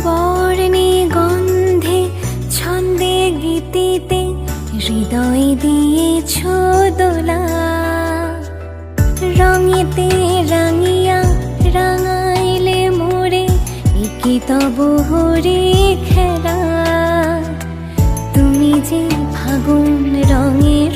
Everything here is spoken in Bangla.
বর্ণে গন্ধে ছন্দে গীতিতে হৃদয় দিয়েছ দোলা, রঙেতে রাঙিয়া রাঙাইলে মোরে একি তব হরে খেলা। তুমি যে ফাগুন রঙের